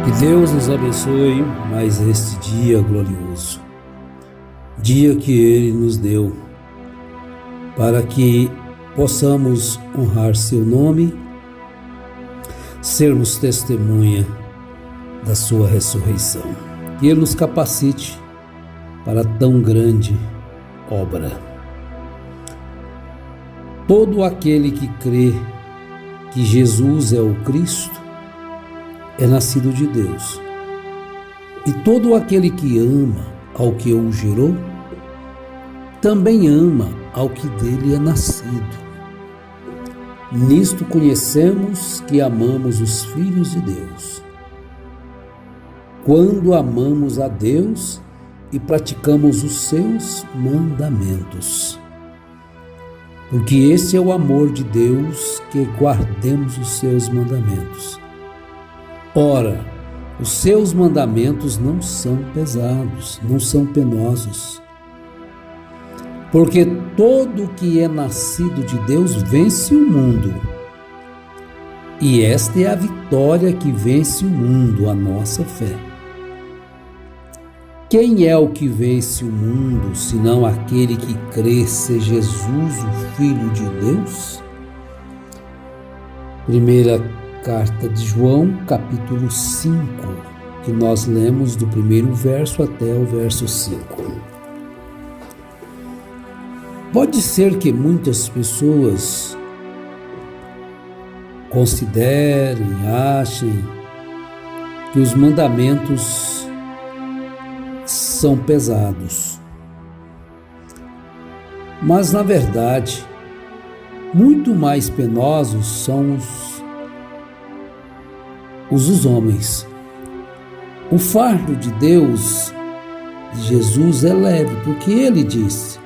Que Deus nos abençoe mais este dia glorioso, dia que Ele nos deu, para que possamos honrar Seu nome, sermos testemunha da Sua ressurreição. Que Ele nos capacite para tão grande obra. Todo aquele que crê que Jesus é o Cristo é nascido de Deus. E todo aquele que ama ao que o gerou, também ama ao que dele é nascido. Nisto conhecemos que amamos os filhos de Deus, quando amamos a Deus e praticamos os seus mandamentos. Porque esse é o amor de Deus, que guardemos os seus mandamentos. Ora, os seus mandamentos não são pesados, não são penosos. Porque todo que é nascido de Deus vence o mundo. E esta é a vitória que vence o mundo, a nossa fé. Quem é o que vence o mundo, senão aquele que crê ser Jesus, o Filho de Deus? Primeira Carta de João, capítulo 5, que nós lemos do primeiro verso até o verso 5. Pode ser que muitas pessoas considerem, achem que os mandamentos são pesados. Mas, na verdade, muito mais penosos são os homens. O fardo de Deus, de Jesus, é leve, porque Ele disse: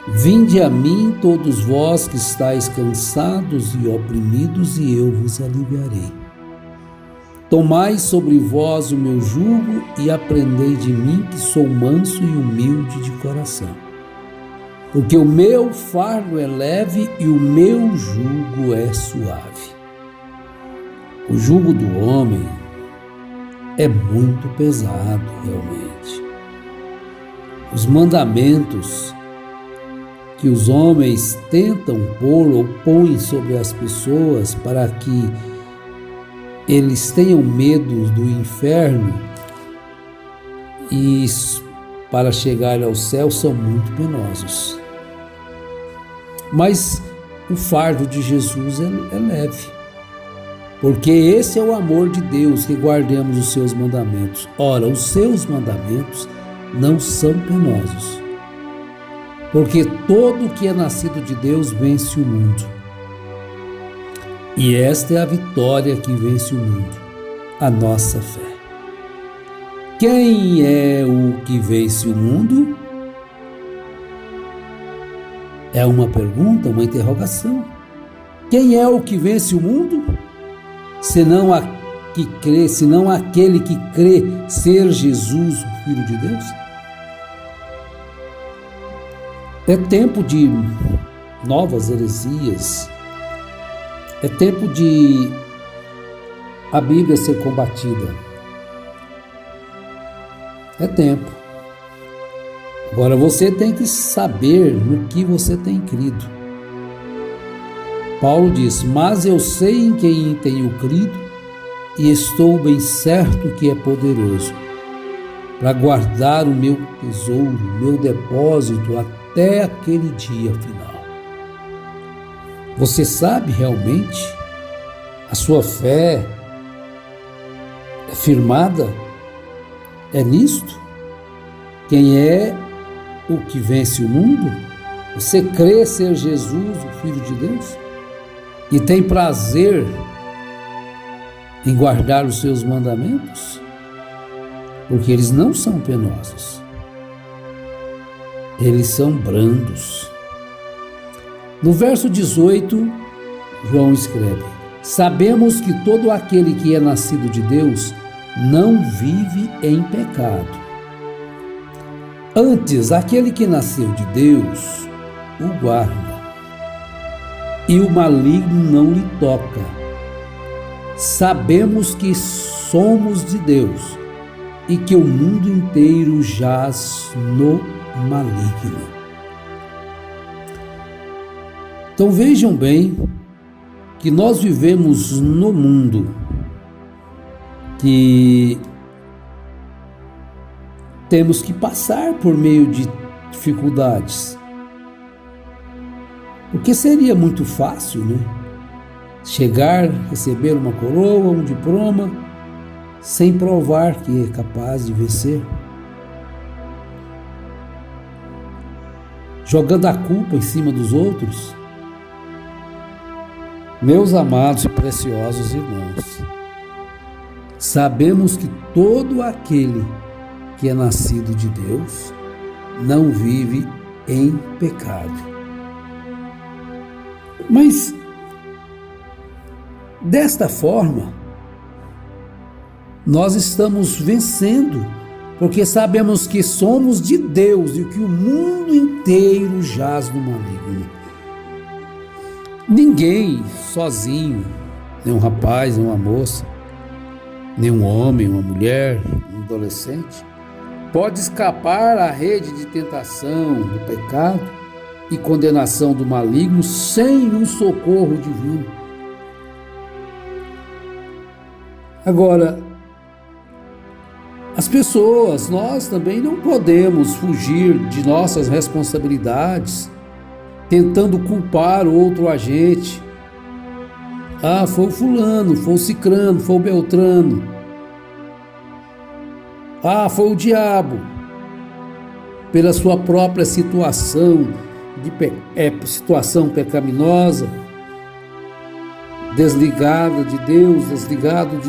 Vinde a mim todos vós que estáis cansados e oprimidos, e eu vos aliviarei. Tomai sobre vós o meu jugo e aprendei de mim, que sou manso e humilde de coração. Porque o meu fardo é leve e o meu jugo é suave. O jugo do homem é muito pesado, realmente. Os mandamentos que os homens tentam pôr ou põem sobre as pessoas para que eles tenham medo do inferno e para chegar ao céu são muito penosos. Mas o fardo de Jesus é leve. Porque esse é o amor de Deus, que guardemos os seus mandamentos. Ora, os seus mandamentos não são penosos. Porque todo que é nascido de Deus vence o mundo. E esta é a vitória que vence o mundo, a nossa fé. Quem é o que vence o mundo? É uma pergunta, uma interrogação. Quem é o que vence o mundo? Senão aquele que crê ser Jesus, o Filho de Deus? É tempo de novas heresias, é tempo de a Bíblia ser combatida. É tempo. Agora você tem que saber no que você tem crido. Paulo diz: Mas eu sei em quem tenho crido e estou bem certo que é poderoso para guardar o meu tesouro, meu depósito até aquele dia final. Você sabe realmente? A sua fé é firmada? É nisto? Quem é o que vence o mundo? Você crê ser Jesus, o Filho de Deus? E tem prazer em guardar os seus mandamentos? Porque eles não são penosos. Eles são brandos. No verso 18, João escreve: Sabemos que todo aquele que é nascido de Deus não vive em pecado. Antes, aquele que nasceu de Deus o guarda, e o maligno não lhe toca. sabemos que somos de Deus e que o mundo inteiro jaz no maligno. Então vejam bem que nós vivemos no mundo que temos que passar por meio de dificuldades. Porque seria muito fácil, né? Chegar, receber uma coroa, um diploma, sem provar que é capaz de vencer. Jogando a culpa em cima dos outros. Meus amados e preciosos irmãos, sabemos que todo aquele que é nascido de Deus não vive em pecado. Mas, desta forma, nós estamos vencendo, porque sabemos que somos de Deus e que o mundo inteiro jaz no maligno. Ninguém sozinho, nem um rapaz, nem uma moça, nem um homem, uma mulher, um adolescente, pode escapar à rede de tentação, do pecado e condenação do maligno sem o socorro divino. Agora, as pessoas, nós também não podemos fugir de nossas responsabilidades, tentando culpar outro agente. Ah, foi o fulano, foi o cicrano, foi o beltrano. Ah, foi o diabo. Pela sua própria situação, situação pecaminosa, desligado de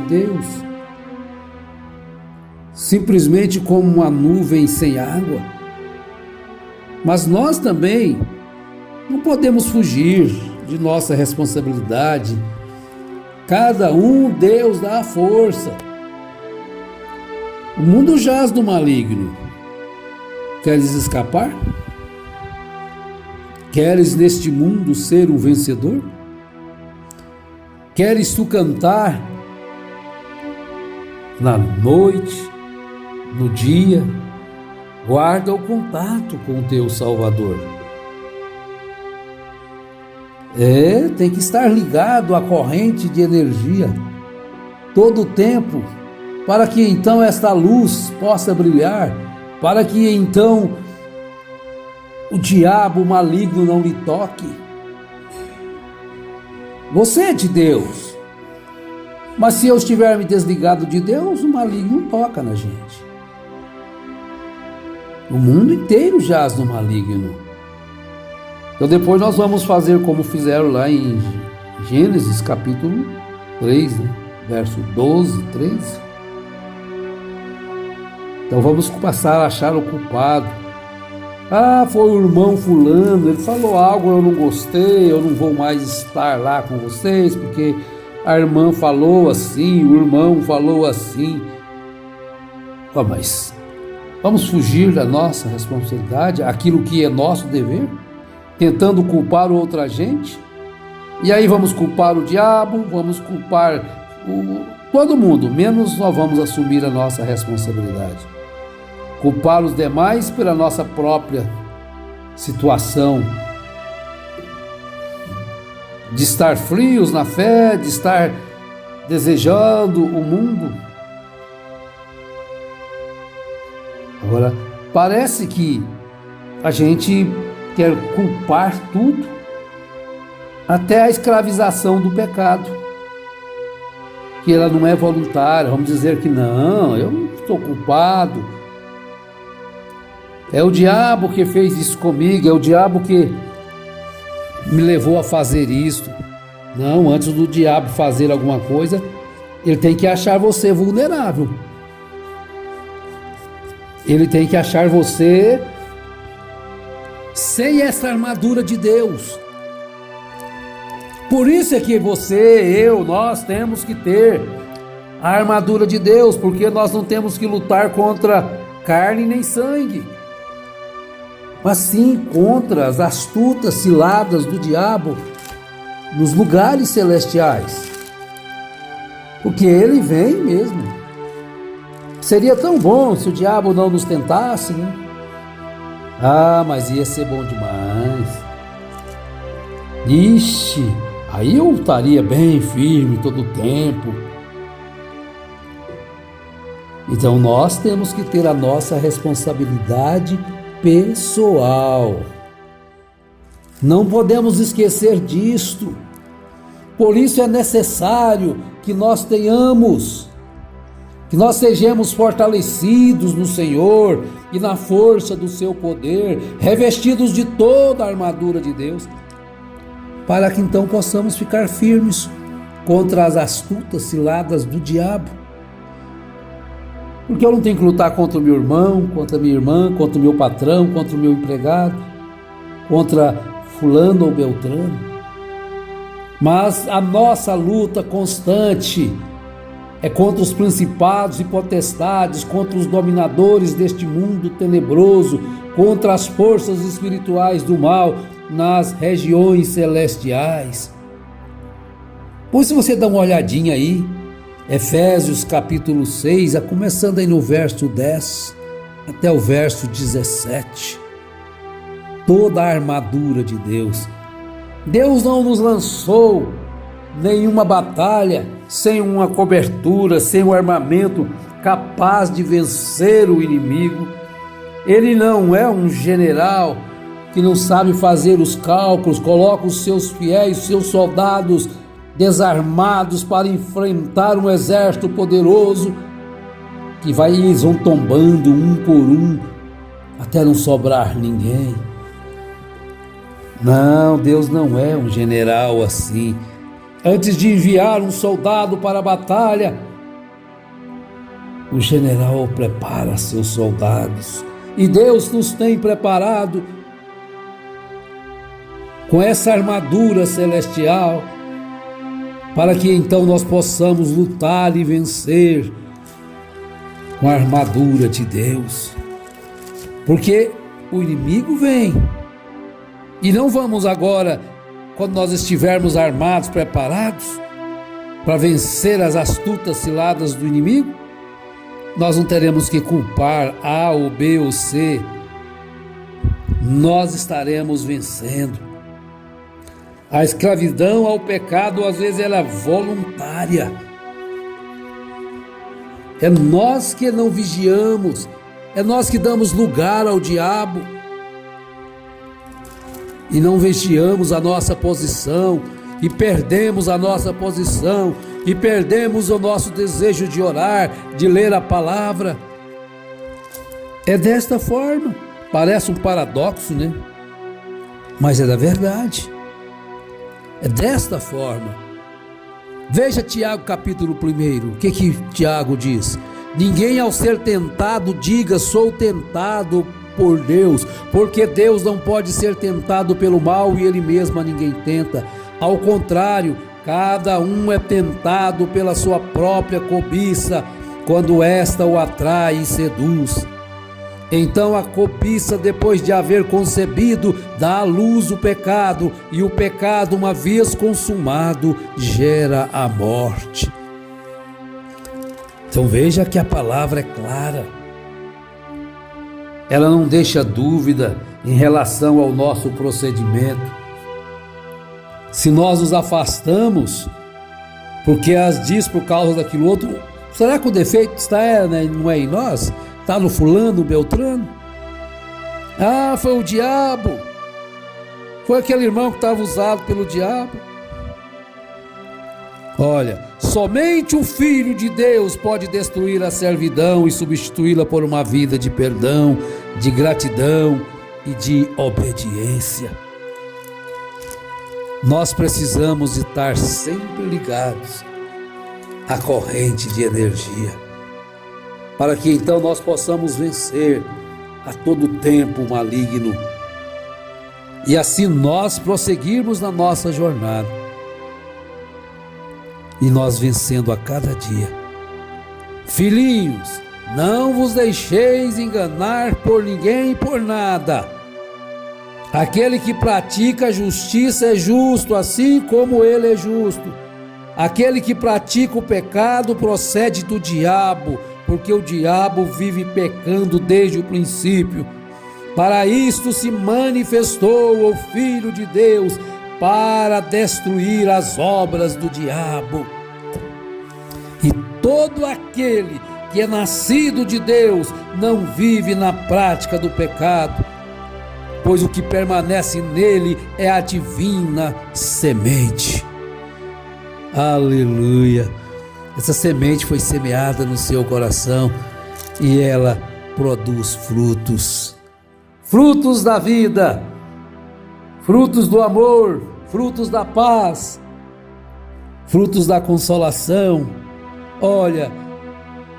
Deus, simplesmente como uma nuvem sem água. Mas nós também não podemos fugir de nossa responsabilidade. Cada um, Deus dá a força. O mundo jaz no maligno. Queres escapar? Queres neste mundo ser um vencedor? Queres tu cantar na noite, no dia? Guarda o contato com o teu Salvador. Tem que estar ligado à corrente de energia todo o tempo, para que então esta luz possa brilhar, para que então o diabo maligno não lhe toque. Você é de Deus, mas se eu estiver me desligado de Deus, o maligno toca na gente. O mundo inteiro jaz no maligno. Então depois nós vamos fazer como fizeram lá em Gênesis capítulo 3, né? Verso 12, 13. Então vamos passar a achar o culpado. Ah, foi o irmão fulano, ele falou algo, eu não gostei, eu não vou mais estar lá com vocês, porque a irmã falou assim, o irmão falou assim. Mas vamos fugir da nossa responsabilidade, aquilo que é nosso dever, tentando culpar outra gente, e aí vamos culpar o diabo, vamos culpar todo mundo, menos nós vamos assumir a nossa responsabilidade. Culpar os demais pela nossa própria situação, de estar frios na fé, de estar desejando o mundo. Agora, parece que a gente quer culpar tudo, até a escravização do pecado, que ela não é voluntária. Vamos dizer que não, eu não estou culpado, é o diabo que fez isso comigo, é o diabo que me levou a fazer isso. Não, antes do diabo fazer alguma coisa, ele tem que achar você vulnerável. Ele tem que achar você sem essa armadura de Deus. Por isso é que nós temos que ter a armadura de Deus, porque nós não temos que lutar contra carne nem sangue, mas sim contra as astutas ciladas do diabo nos lugares celestiais. porque ele vem mesmo. Seria tão bom se o diabo não nos tentasse, né? Ah, mas ia ser bom demais. Ixi, aí eu estaria bem firme todo o tempo. Então nós temos que ter a nossa responsabilidade pessoal. Não podemos esquecer disto. Por isso é necessário que nós tenhamos, que nós sejamos fortalecidos no Senhor e na força do seu poder, revestidos de toda a armadura de Deus, para que então possamos ficar firmes contra as astutas ciladas do diabo. Porque eu não tenho que lutar contra o meu irmão, contra a minha irmã, contra o meu patrão, contra o meu empregado, contra fulano ou beltrano. Mas a nossa luta constante é contra os principados e potestades, contra os dominadores deste mundo tenebroso, contra as forças espirituais do mal nas regiões celestiais. Pois se você dá uma olhadinha aí, Efésios capítulo 6, começando aí no verso 10 até o verso 17, toda a armadura de Deus. Deus não nos lançou nenhuma batalha sem uma cobertura, sem um armamento capaz de vencer o inimigo. Ele não é um general que não sabe fazer os cálculos, coloca os seus fiéis, seus soldados desarmados para enfrentar um exército poderoso que eles vão tombando um por um até não sobrar ninguém. Não, Deus não é um general assim. Antes de enviar um soldado para a batalha, o general prepara seus soldados. E Deus nos tem preparado com essa armadura celestial, para que então nós possamos lutar e vencer com a armadura de Deus. Porque o inimigo vem. E não vamos agora, quando nós estivermos armados, preparados para vencer as astutas ciladas do inimigo, nós não teremos que culpar A ou B ou C. Nós estaremos vencendo. A escravidão ao pecado, às vezes, ela é voluntária. É nós que não vigiamos, é nós que damos lugar ao diabo e não vigiamos a nossa posição e perdemos a nossa posição e perdemos o nosso desejo de orar, de ler a palavra. É desta forma. Parece um paradoxo, né? Mas é da verdade. É desta forma. Veja Tiago capítulo 1, o que Tiago diz? Ninguém ao ser tentado diga sou tentado por Deus, porque Deus não pode ser tentado pelo mal e ele mesmo a ninguém tenta. Ao contrário, cada um é tentado pela sua própria cobiça, quando esta o atrai e seduz. Então a cobiça, depois de haver concebido, dá à luz o pecado, e o pecado, uma vez consumado, gera a morte. Então veja que a palavra é clara. Ela não deixa dúvida em relação ao nosso procedimento. Se nós nos afastamos, porque as diz por causa daquilo outro, será que o defeito não é em nós? Está no fulano, no beltrano? Ah, foi o diabo. Foi aquele irmão que estava usado pelo diabo. Olha, somente o Filho de Deus pode destruir a servidão e substituí-la por uma vida de perdão, de gratidão e de obediência. Nós precisamos estar sempre ligados à corrente de energia, para que então nós possamos vencer a todo tempo o maligno e assim nós prosseguirmos na nossa jornada e nós vencendo a cada dia. Filhinhos, não vos deixeis enganar por ninguém e por nada. Aquele que pratica a justiça é justo, assim como ele é justo. Aquele que pratica o pecado procede do diabo, porque o diabo vive pecando desde o princípio. Para isto se manifestou o Filho de Deus, para destruir as obras do diabo. E todo aquele que é nascido de Deus não vive na prática do pecado, pois o que permanece nele é a divina semente. Aleluia! Essa semente foi semeada no seu coração e ela produz frutos. Frutos da vida, frutos do amor, frutos da paz, frutos da consolação. Olha,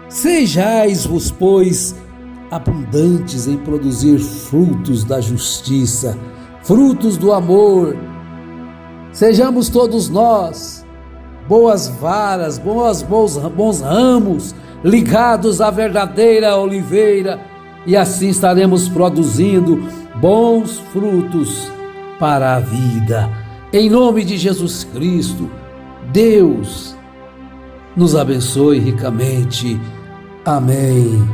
sejais-vos, pois, abundantes em produzir frutos da justiça, frutos do amor. Sejamos todos nós boas varas, bons ramos, ligados à verdadeira oliveira, e assim estaremos produzindo bons frutos para a vida. Em nome de Jesus Cristo, Deus nos abençoe ricamente. Amém.